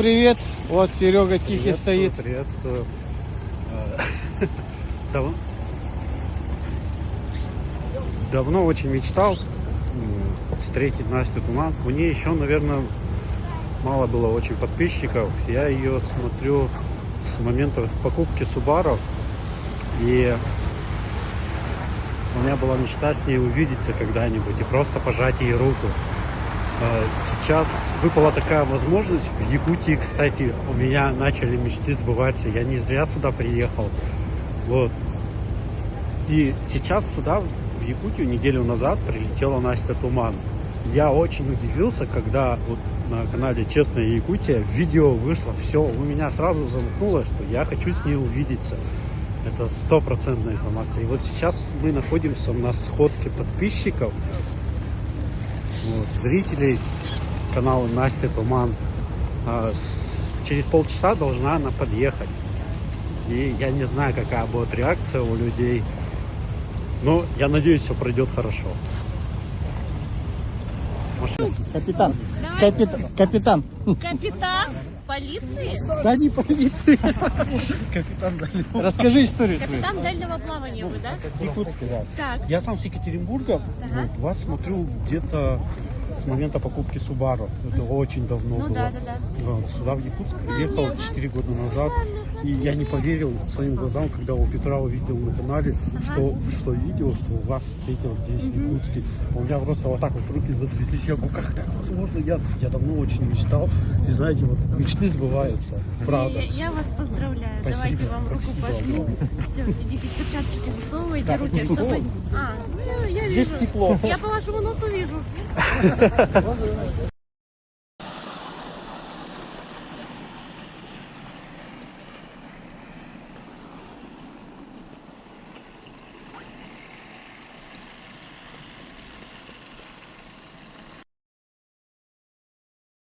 Привет, вот Серега тихий стоит. Приветствую. Давно очень мечтал встретить Настю Туман. У нее еще, наверное, мало было очень подписчиков. Я ее смотрю с момента покупки Subaru. И у меня была мечта с ней увидеться когда-нибудь и просто пожать ей руку. Сейчас выпала такая возможность. В Якутии, кстати, у меня начали мечты сбываться. Я не зря сюда приехал. Вот. И сейчас сюда, в Якутию, неделю назад прилетела Настя Туман. Я очень удивился, когда вот на канале «Честная Якутия» видео вышло. Все, у меня сразу замкнуло, что я хочу с ней увидеться. Это 100% информация. И вот сейчас мы находимся на сходке подписчиков. Вот, зрителей канала Настя Туман. Через полчаса должна она подъехать. И я не знаю, какая будет реакция у людей. Но я надеюсь, все пройдет хорошо. Машина. Капитан. Капитан. Капитан полиции? Да не полиции. Капитан. Расскажи историю свою. Капитан дальнего плавания вы, да? Якутский, да. Так. Я сам с Екатеринбурга. Ага. Вот, вас смотрю где-то с момента покупки Subaru. Это очень давно Ну было. да. Вот, сюда, в Якутск, приехал 4 года назад. И я не поверил своим глазам, когда у Петра увидел на канале, что видео, что вас встретил здесь, в Якутске. У меня просто вот так вот руки затряслись. Я говорю, как так возможно? Я давно очень мечтал. И знаете, вот мечты сбываются. Правда. Я вас поздравляю. Спасибо, Давайте вам руку спасибо. пожму. Все, идите перчаточки засовывайте, Так, руки, тепло. чтобы... Я Здесь вижу. тепло. Я по вашему носу вижу.